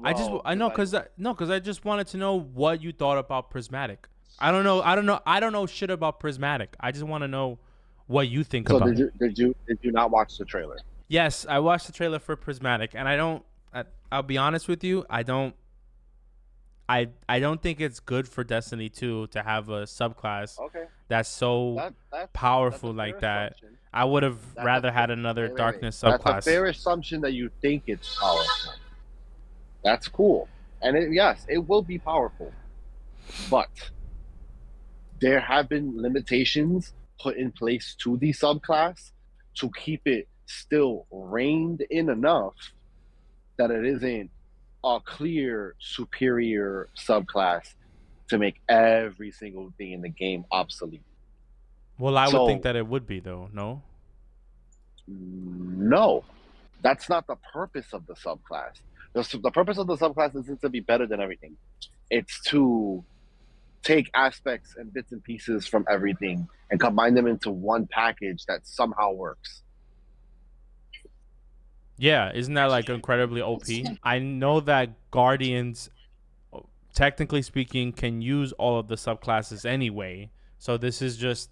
Well, I because know I because I just wanted to know what you thought about Prismatic. I don't know shit about Prismatic. I just want to know what you think so about it. did you not watch the trailer? Yes, I watched the trailer for Prismatic, and I don't. I'll be honest with you. I don't think it's good for Destiny 2 to have a subclass Okay, that's so that's a powerful fair like that. assumption. I would have That's a rather had another wait. darkness That's a subclass. fair assumption that you think it's powerful. That's cool, and yes, it will be powerful, but there have been limitations put in place to the subclass to keep it still reined in enough that it isn't a clear superior subclass to make every single thing in the game obsolete. Well, I would think So, that it would be though. No. no, that's not the purpose of the subclass. The purpose of the subclass isn't to be better than everything, it's to take aspects and bits and pieces from everything and combine them into one package that somehow works. Yeah, isn't that like incredibly OP? I know that Guardians, technically speaking, can use all of the subclasses anyway. So this is just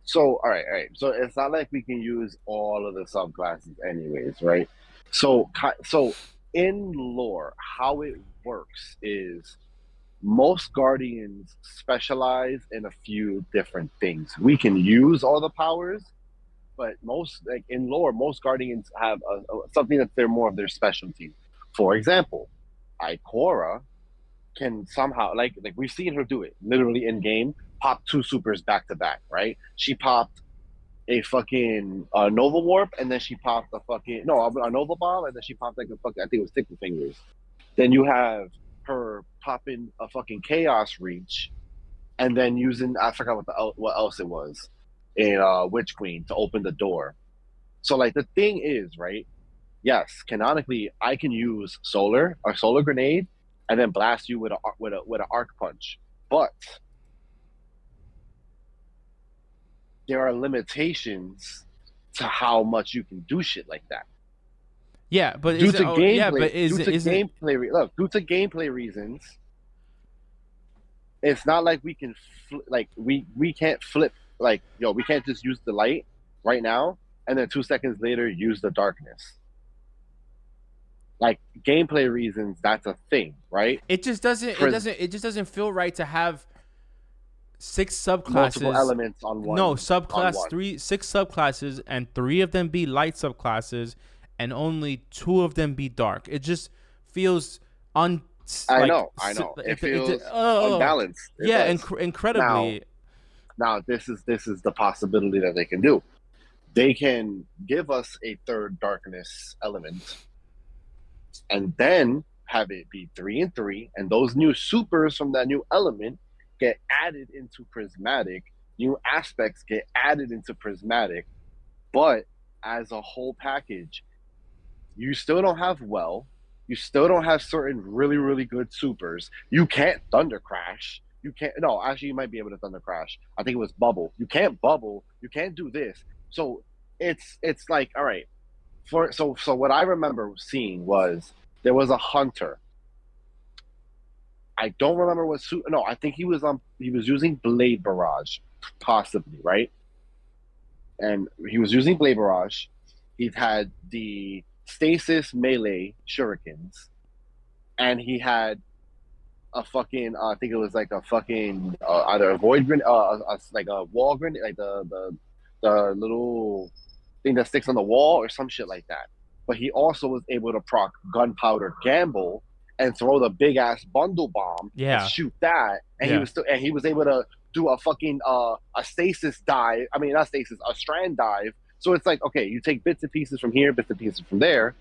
So, all right. So it's not like we can use all of the subclasses, anyways, right? So in lore, how it works is most guardians specialize in a few different things. We can use all the powers, but most like in lore, most guardians have something that's their more of their specialty. For example, Ikora can somehow like we've seen her do it literally in game, pop two supers back to back, right? She popped a fucking Nova Warp, and then she popped a fucking no a Nova Bomb, and then she popped like a fucking I think it was Sticky Fingers. Then you have her popping a fucking Chaos Reach, and then using I forgot what else it was in Witch Queen to open the door. So like the thing is, right? Yes, canonically, I can use solar grenade, and then blast you with a arc punch. But there are limitations to how much you can do shit like that. yeah, but is it? Oh, yeah, but Due to gameplay reasons, it's not like we can we can't flip like we can't just use the light right now and then 2 seconds later use the darkness. Like gameplay reasons, that's a thing, right? It just doesn't. It Pris- doesn't. It just doesn't feel right to have six Multiple subclasses. elements on No, on subclass one. three, six subclasses, and three of them be light subclasses, and only two of them be dark. It just feels un like I know. It it feels unbalanced. It yeah, does. Now, incredibly. now this is the possibility that they can do. They can give us a third darkness element and then have it be 3 and 3, and those new supers from that new element get added into prismatic. New aspects get added into prismatic, but as a whole package, you still don't have you still don't have certain really really good supers. You can't thunder crash. You can't. No, actually, you might be able to thunder crash. I think it was bubble. You can't bubble. You can't do this. So it's like all right. So what I remember seeing was there was a hunter. I don't remember what suit. No, I think he was using blade barrage, possibly right. And he was using blade barrage. He had the stasis melee shurikens, and he had a fucking I think it was like a fucking either a void grenade, like a wall grenade, like the little thing that sticks on the wall or some shit like that. But he also was able to proc gunpowder gamble and throw the big ass bundle bomb and Yeah, shoot that, and yeah. he was able to do a fucking a stasis dive. I mean, not stasis, a strand dive. So it's like okay, you take bits and pieces from here, bits and pieces from there,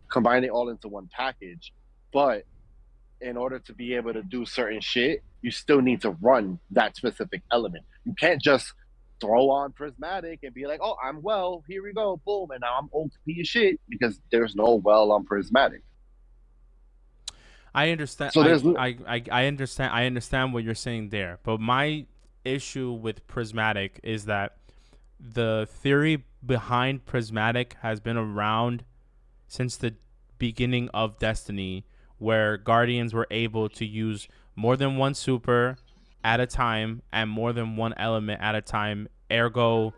combine it all into one package. But in order to be able to do certain shit, you still need to run that specific element. You can't just throw on prismatic and be like, "Oh, I'm well. Here we go, boom," and now I'm OP as shit because there's no well on prismatic. I understand. So there's I understand. I understand what you're saying there. But my issue with Prismatic is that the theory behind Prismatic has been around since the beginning of Destiny, where Guardians were able to use more than one super at a time and more than one element at a time. Ergo,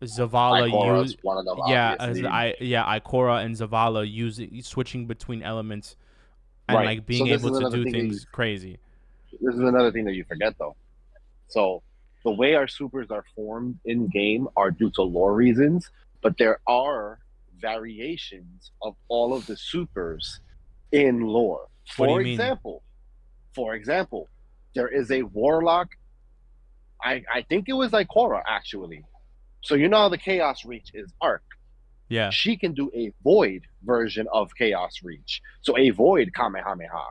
Zavala Ikora's use one of them, obviously. Ikora and Zavala using switching between elements and Right. like So being this able is to another do thing that things crazy. this is another thing that you forget though. So the way our supers are formed in game are due to lore reasons, but there are variations of all of the supers in lore. What do you For mean? example, for example, there is a warlock. I think it was like Korra actually. So you know how the Chaos Reach is Arc. Yeah. She can do a void version of Chaos Reach. So a void Kamehameha.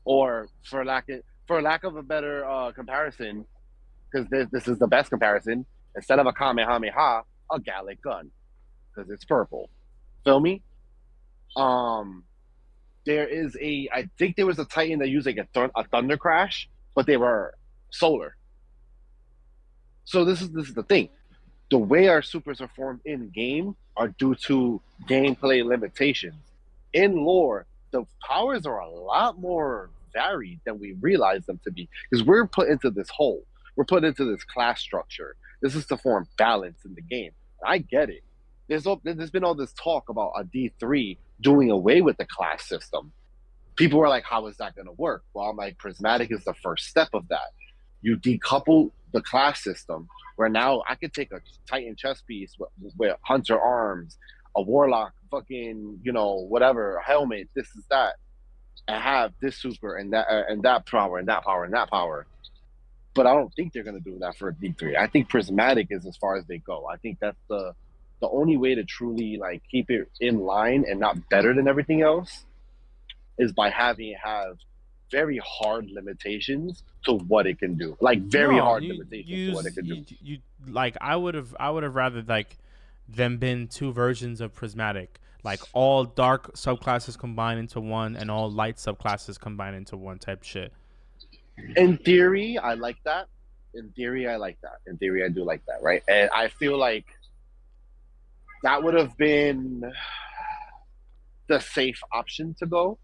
Or for lack of a better comparison, because this is the best comparison, instead of a Kamehameha, a Gallic gun because it's purple. Feel me? Um, there is I think there was a Titan that used like a Thunder Crash, but they were solar. So this is the thing. The way our supers are formed in game are due to gameplay limitations. In lore, the powers are a lot more varied than we realize them to be because we're put into this hole. We're put into this class structure. This is to form balance in the game. I get it. There's been all this talk about a D3 doing away with the class system. People were like, how is that going to work? Well, I'm like, Prismatic is the first step of that. You decouple the class system where now I could take a Titan chest piece with Hunter arms, a Warlock fucking, whatever, helmet, this is that, and have this super and that power and that power and that power. But I don't think they're gonna do that for a D3. I think Prismatic is as far as they go. I think that's the only way to truly like keep it in line and not better than everything else is by having it have very hard limitations to what it can do. Like very No, hard you limitations to what it use can do. you like I would have rather like them been two versions of Prismatic, like all dark subclasses combined into one and all light subclasses combined into one type shit. In theory, I like that. In theory, I like that. In theory, I do like that, right? And I feel like that would have been the safe option to go.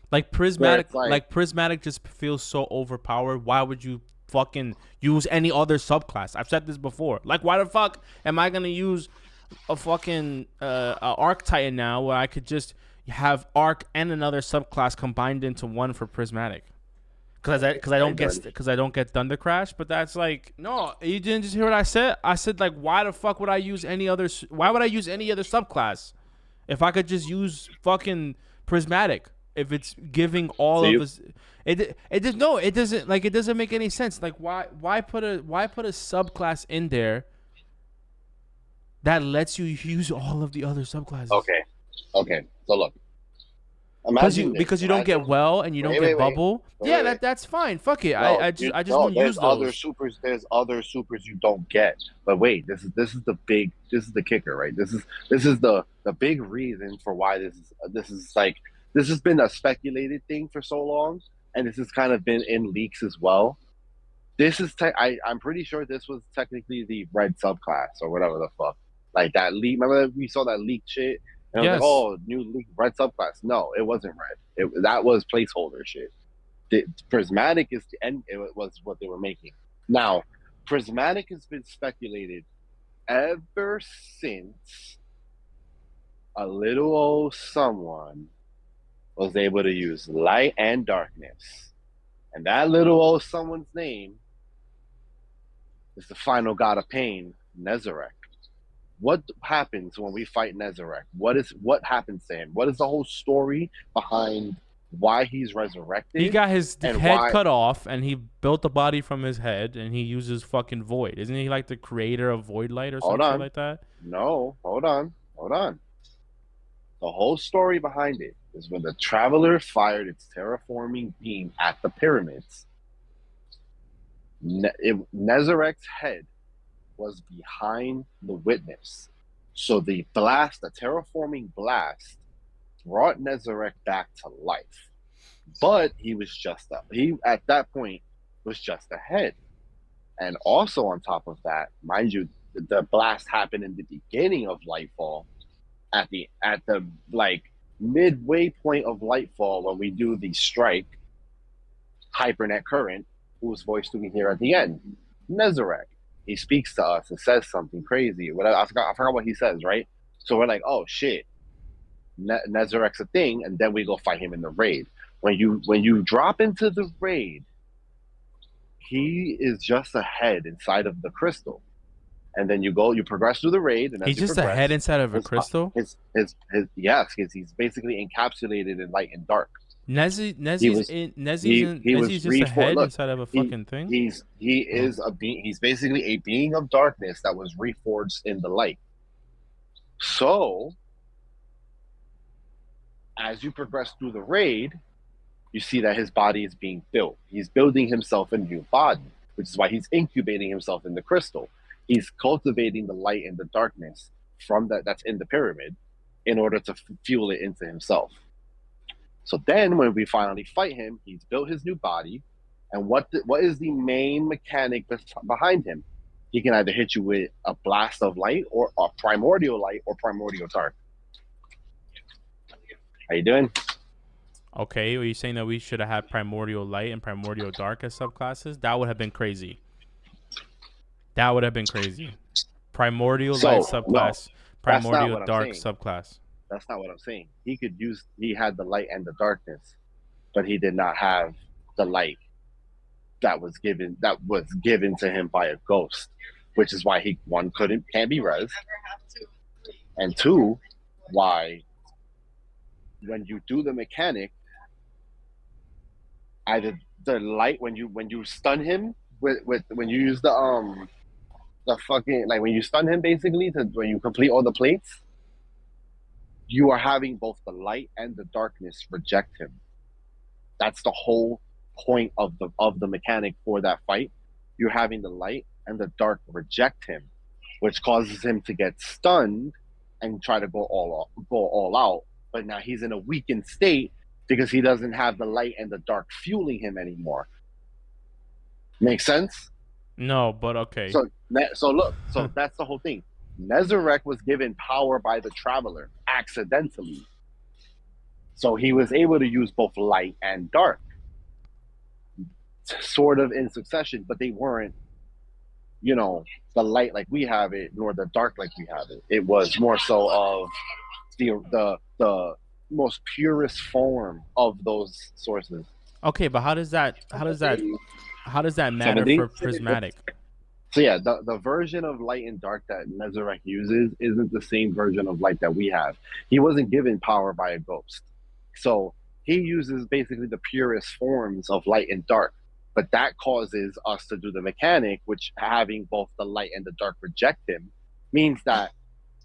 Where it's like, Like Prismatic just feels so overpowered. Why would you fucking use any other subclass? I've said this before. Like, why the fuck am I gonna use a fucking a Arc Titan now where I could just have Arc and another subclass combined into one for Prismatic? Because I don't get Thunder Crash, but that's like no, you didn't just hear what I said. I said like why the fuck would I use any other? Why would I use any other subclass if I could just use fucking Prismatic? If it's giving all so of you, us, it does no, it doesn't like it doesn't make any sense. Like why put a subclass in there that lets you use all of the other subclasses? okay, okay. So look, imagine this. Because you don't get Imagine, well and you don't get bubble. Yeah, wait. that's fine. Fuck it. No, I just no. won't use There's other those. supers. There's other supers you don't get. But wait, this is the big. This is the kicker, right? This is the big reason for why this has been a speculated thing for so long, and this has kind of been in leaks as well. I'm pretty sure this was technically the red subclass or whatever the fuck. Like that leak. Remember we saw that leaked shit, and I was like, Yes. oh, new leak red subclass. No, it wasn't red. That was placeholder shit. The Prismatic is the end. It was what they were making. Now, Prismatic has been speculated ever since a little old someone was able to use light and darkness, and that little old someone's name is the final god of pain, Nezarec. What happens when we fight Nezarec? What happens to him? What is the whole story behind why he's He resurrected got his and head why? cut off, and he built a body from his head, and he uses fucking Void. Isn't he like the creator of Void Light or some Hold shit on, like that? no, hold on. The whole story behind it is when the Traveler fired its terraforming beam at the pyramids. Nezarec's head was behind the witness. So the terraforming blast, brought Nezarec back to life. But he at that point was just a head. And also on top of that, mind you, the blast happened in the beginning of Lightfall, at the like midway point of Lightfall, when we do the strike, Hypernet Current, whose voice do we hear at the end? Nezarek. He speaks to us and says something crazy. I forgot what he says, right? So we're like, oh shit, Nezarek's a thing, and then we go fight him in the raid. When you drop into the raid, he is just a head inside of the crystal. And then you progress through the raid, and as He's you just progress, a head inside of a crystal. Yes, because he's basically encapsulated in light and dark. Nezi's just a head inside of a fucking thing. He is a being. He's basically a being of darkness that was reforged in the light. So, as you progress through the raid, you see that his body is being built. He's building himself a new body, which is why he's incubating himself in the crystal. He's cultivating the light and the darkness from that's in the pyramid in order to fuel it into himself. So then when we finally fight him, he's built his new body. And what is the main mechanic behind him? He can either hit you with a blast of light or a primordial light or primordial dark. How you doing? Okay, are you saying that we should have had primordial light and primordial dark as subclasses? That would have been crazy. Primordial light subclass, primordial dark subclass. That's not what I'm saying. He had the light and the darkness, but he did not have the light that was given to him by a ghost, which is why he can't be res, and two, why when you do the mechanic, either the light when you stun him with when you use the fucking, like, when you stun him, basically, when you complete all the plates, you are having both the light and the darkness reject him. That's the whole point of the mechanic for that fight. You're having the light and the dark reject him, which causes him to get stunned and try to go all out. But now he's in a weakened state because he doesn't have the light and the dark fueling him anymore. Make sense? No, but okay. So look, that's the whole thing. Nezarek was given power by the Traveler accidentally. So he was able to use both light and dark, sort of in succession, but they weren't, the light like we have it, nor the dark like we have it. It was more so of the most purest form of those sources. Okay, but how does that matter for Prismatic? So yeah, the version of light and dark that Nezarek uses isn't the same version of light that we have. He wasn't given power by a ghost. So he uses basically the purest forms of light and dark. But that causes us to do the mechanic, which having both the light and the dark reject him, means that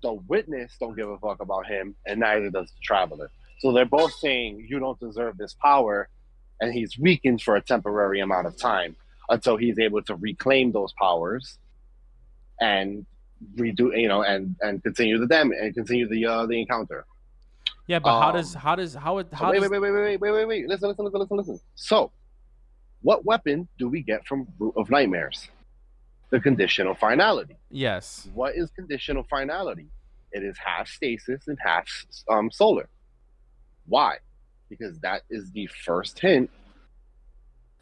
the witness don't give a fuck about him, and neither does the Traveler. So they're both saying, you don't deserve this power, and he's weakened for a temporary amount of time until he's able to reclaim those powers and redo, and continue the damage and continue the encounter. Yeah, but wait. Listen. So, what weapon do we get from Root of Nightmares? The conditional finality. Yes. What is conditional finality? It is half stasis and half solar. Why? Because that is the first hint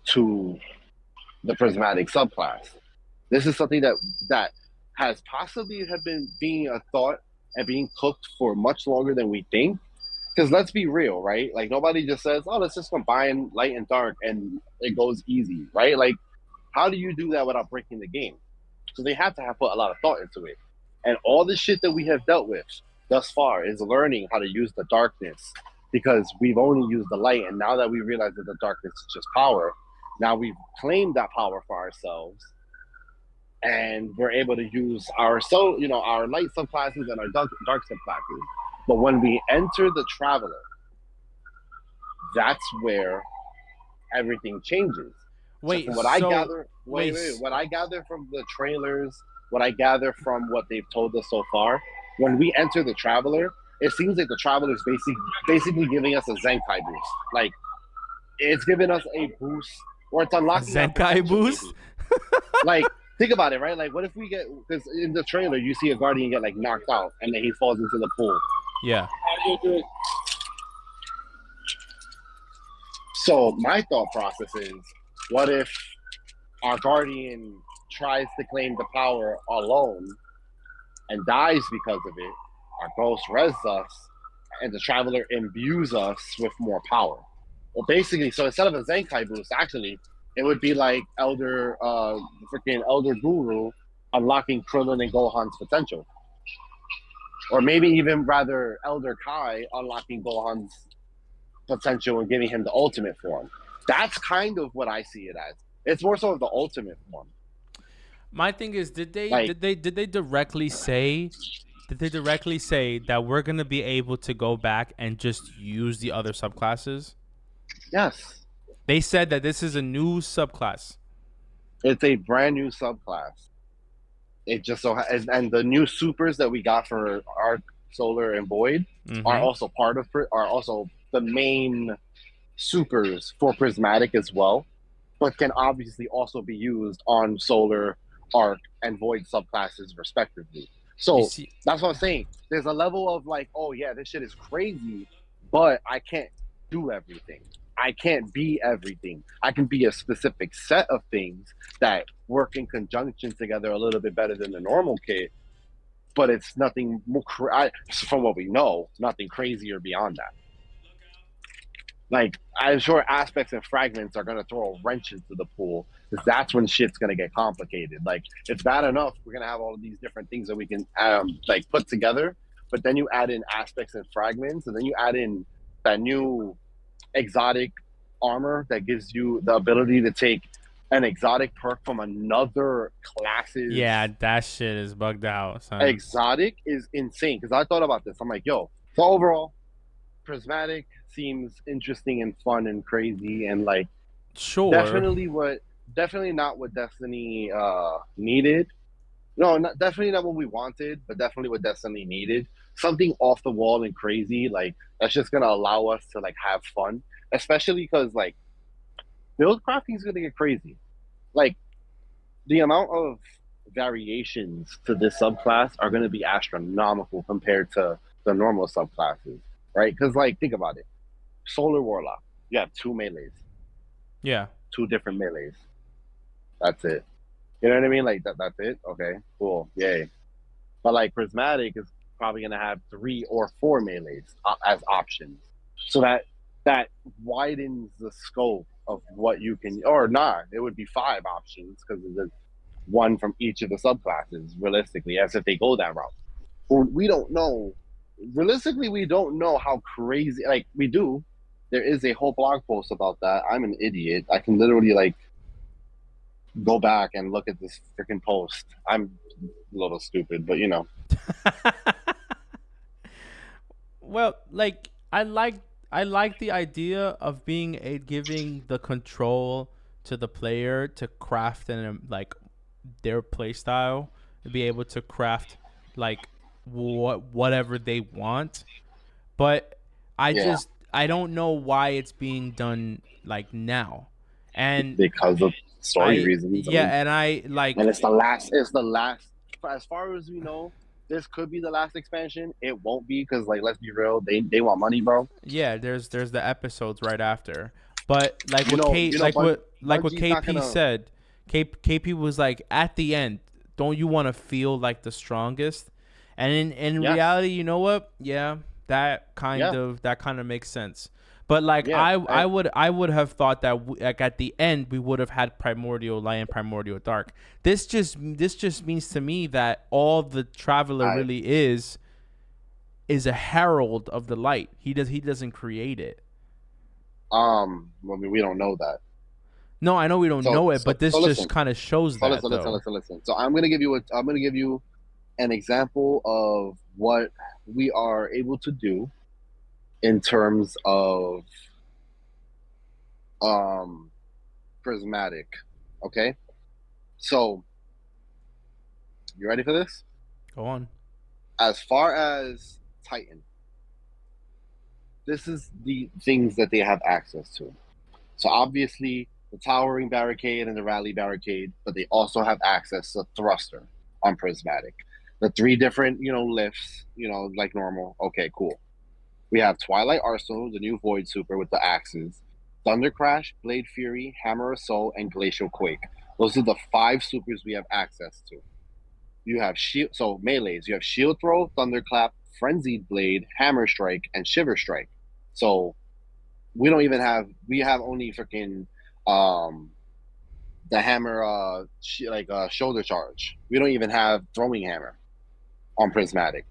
to the prismatic subclass. This is something that has possibly have been being a thought and being cooked for much longer than we think. Because let's be real, right? Like, nobody just says, oh, let's just combine light and dark and it goes easy, right? Like, how do you do that without breaking the game? So they have to have put a lot of thought into it. And all the shit that we have dealt with thus far is learning how to use the darkness, because we've only used the light. And now that we realize that the darkness is just power, now we've claimed that power for ourselves, and we're able to use our light subclasses and our dark subclasses. But when we enter the Traveler, that's where everything changes. Wait, so what I gather from the trailers, what I gather from what they've told us so far, when we enter the Traveler, it seems like the Traveler is basically giving us a Zenkai boost. Like, it's giving us a boost, or it's unlocking a Zenkai boost. Like, think about it, right? Like, what if we get, because in the trailer you see a Guardian get like knocked out and then he falls into the pool. Yeah. So my thought process is, what if our guardian tries to claim the power alone and dies because of it? Our ghost res us, and the traveler imbues us with more power. Well, basically, so instead of a Zenkai boost, actually, it would be like freaking Elder Guru unlocking Krillin and Gohan's potential, or maybe even rather Elder Kai unlocking Gohan's potential and giving him the ultimate form. That's kind of what I see it as. It's more so of the ultimate form. My thing is, Like, did they directly say that we're gonna be able to go back and just use the other subclasses? yes, They said that this is a new subclass. it's a brand new subclass. It just so and the new supers that we got for Arc, Solar, and Void are Mm-hmm. also are also the main supers for Prismatic as well, but can obviously also be used on Solar, Arc, and Void subclasses respectively. You So see, that's what I'm saying. There's a level of like, oh yeah, this shit is crazy, but I can't do everything. I can't be everything. I can be a specific set of things that work in conjunction together a little bit better than the normal kit, but it's nothing more, from what we know, nothing crazier beyond that. Like, I'm sure aspects and fragments are going to throw a wrench into the pool because that's when shit's going to get complicated. Like, it's bad enough we're going to have all of these different things that we can like put together, but then you add in aspects and fragments, and then you add in that new exotic armor that gives you the ability to take an exotic perk from another class's yeah, that shit is bugged out, son. exotic is insane. Because I thought about this. I'm like, yo, so overall, Prismatic seems interesting and fun and crazy and like Sure. definitely what definitely not what Destiny needed. No, not, definitely not what we wanted, but definitely what Destiny needed. Something off the wall and crazy, like that's just gonna allow us to like have fun, especially because like build crafting is gonna get crazy. Like the amount of variations to this subclass are gonna be astronomical compared to the normal subclasses, right? Because like think about it, Solar Warlock, you have two melees, Yeah. two different melees. That's it. You know what I mean? Like that's it. Okay, cool, yay. But like Prismatic is probably gonna have three or four melees as options, so that widens the scope of what you can, or not. It would be five options because there's one from each of the subclasses. Realistically, as if they go that route. Well, we don't know. Realistically, we don't know how crazy. Like we do. There is a whole blog post about that. I'm an idiot. I can literally like go back and look at this freaking post. I'm a little stupid, but you know. Well, like I like the idea of being a giving the control to the player to craft and like their play style to be able to craft like whatever they want. But Yeah, I don't know why it's being done like now. And because of story I reasons. I yeah, mean, and I and like it's the last. It's the last. As far as we know, this could be the last expansion. It won't be because, like, let's be real. They want money, bro. yeah, there's the episodes right after. But like what Bungie's not KP gonna. said, KP was like at the end, don't you want to feel like the strongest? And in Yes. reality, you know what? Yeah, Yeah. that kind of makes sense. But like Yeah. I would have thought that like at the end we would have had Primordial Light and Primordial Dark. This just means to me that all the Traveler I. really is a herald of the light. He doesn't create it. Well, I mean, we don't know that. No, I know we don't So know it, so but this so just listen. kind of shows So that listen. Listen. though. Listen. Listen. So I'm gonna give you a. I'm gonna give you an example of what we are able to do in terms of um prismatic. Okay. So you ready for this? Go on. As far as Titan, this is the things that they have access to. So obviously the towering barricade and the rally barricade, but they also have access to thruster on prismatic. The three different, lifts, like normal. Okay, cool. We have Twilight Arsenal, the new Void Super with the axes. Thunder Crash, Blade Fury, Hammer of Soul, and Glacial Quake. Those are the 5 supers we have access to. You have shield, so melees. You have Shield Throw, Thunderclap, Frenzied Blade, Hammer Strike, and Shiver Strike. So we don't even have. We have only freaking the hammer, shoulder charge. We don't even have throwing hammer on Prismatic.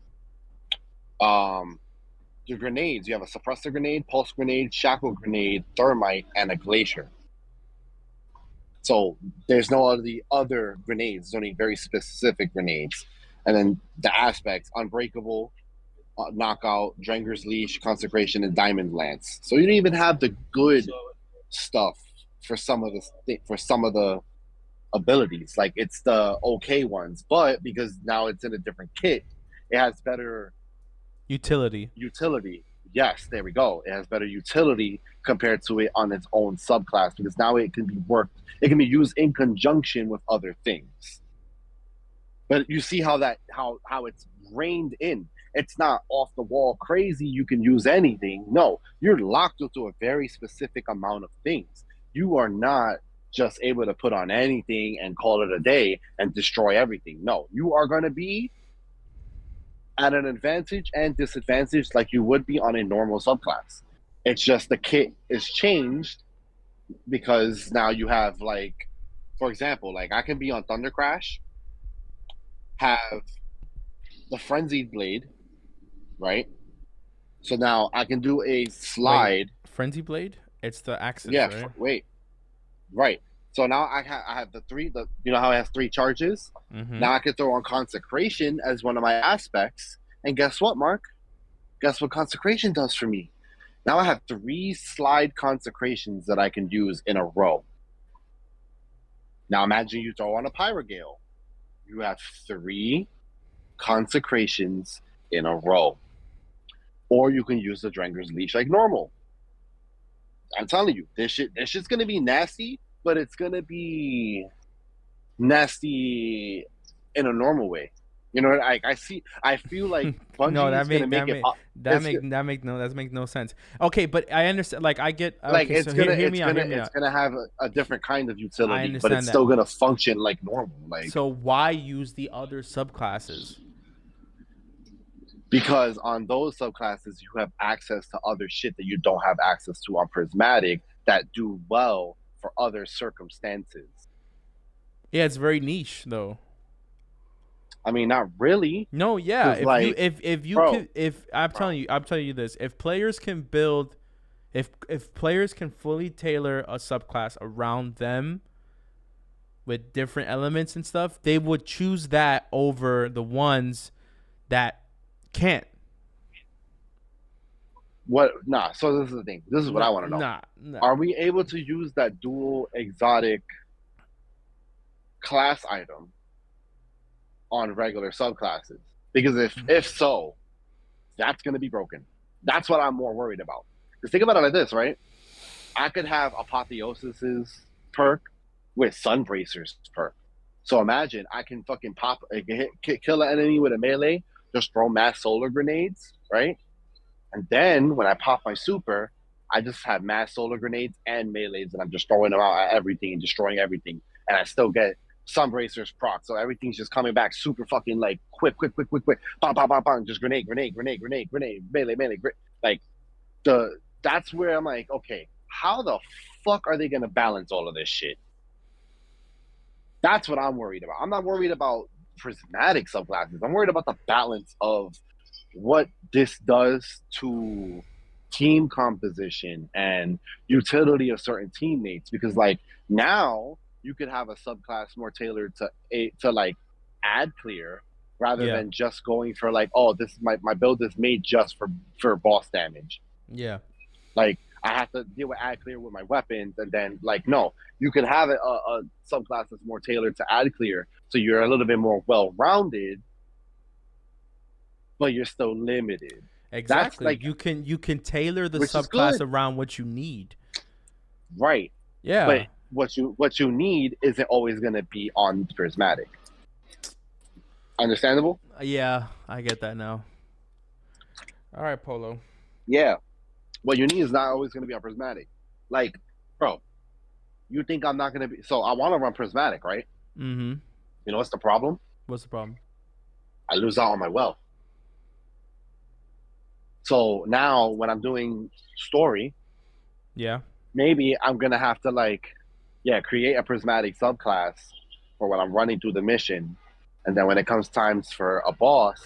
Your grenades. You have a suppressor grenade, pulse grenade, shackle grenade, thermite, and a glacier. So there's no other grenades. There's only very specific grenades. And then the aspects: unbreakable, knockout, Drenger's Leash, consecration, and diamond lance. So you don't even have the good stuff for some of the abilities. Like, it's the okay ones, but because now it's in a different kit, it has better Utility. Yes, there we go. It has better utility compared to it on its own subclass, because now it can be used in conjunction with other things. But you see how it's reined in. It's not off the wall crazy, you can use anything. No, you're locked into a very specific amount of things. You are not just able to put on anything and call it a day and destroy everything. No, you are going to be at an advantage and disadvantage like you would be on a normal subclass. It's just the kit is changed because now you have, like, for example, like, I can be on Thunder Crash, have the Frenzied Blade, right? So now I can do a slide. Wait, Frenzy Blade? It's the axis, yeah, right? Right. So now I have the three. You know how it has 3 charges. Mm-hmm. Now I can throw on Consecration as one of my aspects, and guess what, Mark? Guess what Consecration does for me? Now I have 3 slide consecrations that I can use in a row. Now imagine you throw on a Pyrogale. You have 3 consecrations in a row. Or you can use the Drenger's Leash like normal. I'm telling you, this shit's gonna be nasty, but it's gonna be nasty in a normal way. You know, I feel like Bungie No, is gonna make it. that makes no sense. Okay, but I understand. Like, I get. Okay, Like, it's so gonna hear it's me out. gonna Hear me it's out. gonna have a different kind of I utility, but understand it's that. still gonna function like normal. Like, So why use the other subclasses? because on those subclasses you have access to other shit that you don't have access to on Prismatic that do well for other circumstances. Yeah, it's very niche though. I mean, not really. No, yeah. 'Cause, like, If you bro, can, if I'm telling you this, if players can build, if players can fully tailor a subclass around them with different elements and stuff, they would choose that over the ones that can't. what? Nah. So this is the thing. This is what I want to know. Nah. Are we able to use that dual exotic class item on regular subclasses? Because if so, that's going to be broken. That's what I'm more worried about. Because think about it like this, right? I could have Apotheosis's perk with Sunbracer's perk. So imagine I can fucking kill an enemy with a melee, just throw mass solar grenades, right? And then when I pop my super, I just have mass solar grenades and melees, and I'm just throwing them out at everything and destroying everything, and I still get Sunbracer's proc. So everything's just coming back super fucking, like, quick, bang, bang, bang, bang, just grenade, melee, like, that's where I'm like, okay, how the fuck are they gonna balance all of this shit? That's what I'm worried about. I'm not worried about prismatic subclasses. I'm worried about the balance of what this does to team composition and utility of certain teammates. Because, like, now you could have a subclass more tailored to like ad clear rather than just going for, like, oh, this my build is made just for boss damage. Yeah. Like, I have to deal with ad clear with my weapons, and then, like, no, you could have a subclass that's more tailored to ad clear, so you're a little bit more well-rounded, but you're still limited. Exactly. Like, you can tailor the subclass around what you need. Right. Yeah. But what you need isn't always going to be on Prismatic. Understandable? Yeah, I get that now. All right, Polo. Yeah. What you need is not always going to be on Prismatic. Like, bro, you think I'm not gonna be? So I want to run prismatic, right? Mm-hmm. You know what's the problem? What's the problem? I lose out on my wealth. So now when I'm doing story, Yeah. maybe I'm gonna have to like, yeah, create a prismatic subclass for when I'm running through the mission, and then when it comes times for a boss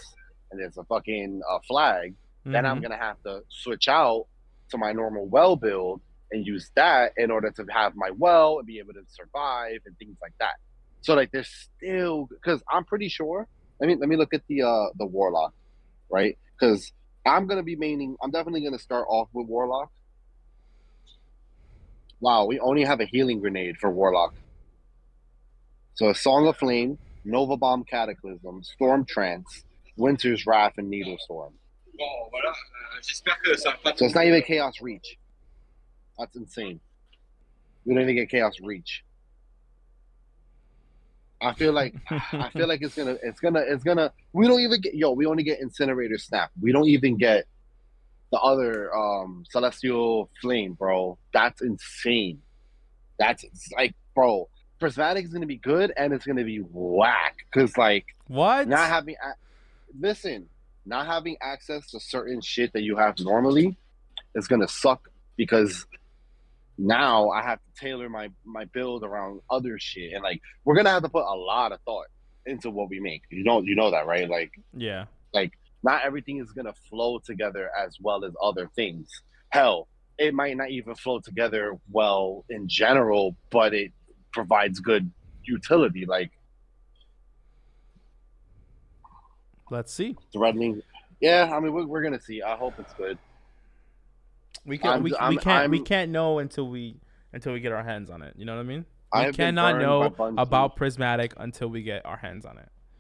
and there's a fucking flag, then I'm Mm-hmm. gonna have to switch out to my normal well build and use that in order to have my well and be able to survive and things like that. So like, there's still because I'm pretty sure. Let me look at the warlock, right? Because I'm gonna be maining. I'm definitely gonna start off with warlock. Wow, we only have a healing grenade for warlock. So a Song of Flame, Nova Bomb Cataclysm, Storm Trance, Winter's Wrath, and Needle Storm. Bon, voilà. J'espère que ça va pas. So it's not even Chaos Reach. That's insane. We don't even get Chaos Reach. I feel like it's gonna. We don't even get we only get Incinerator Snap. We don't even get the other Celestial Flame, bro. That's insane. That's like, bro. Prismatic is gonna be good and it's gonna be whack because like What? not having listen, not having access to certain shit that you have normally is gonna suck because now I have to tailor my build around other shit and like we're gonna have to put a lot of thought into what we make. You know that, right? Yeah. Like not everything is gonna flow together as well as other things. Hell, it might not even flow together well in general, but it provides good utility. Like Let's see. threatening. Yeah, I mean we're gonna see. I hope it's good. We can I'm we, I'm we I'm can't know until we get our hands on it. You know what I mean? We I've been cannot burned by know Bungie. about Prismatic until we get our hands on it.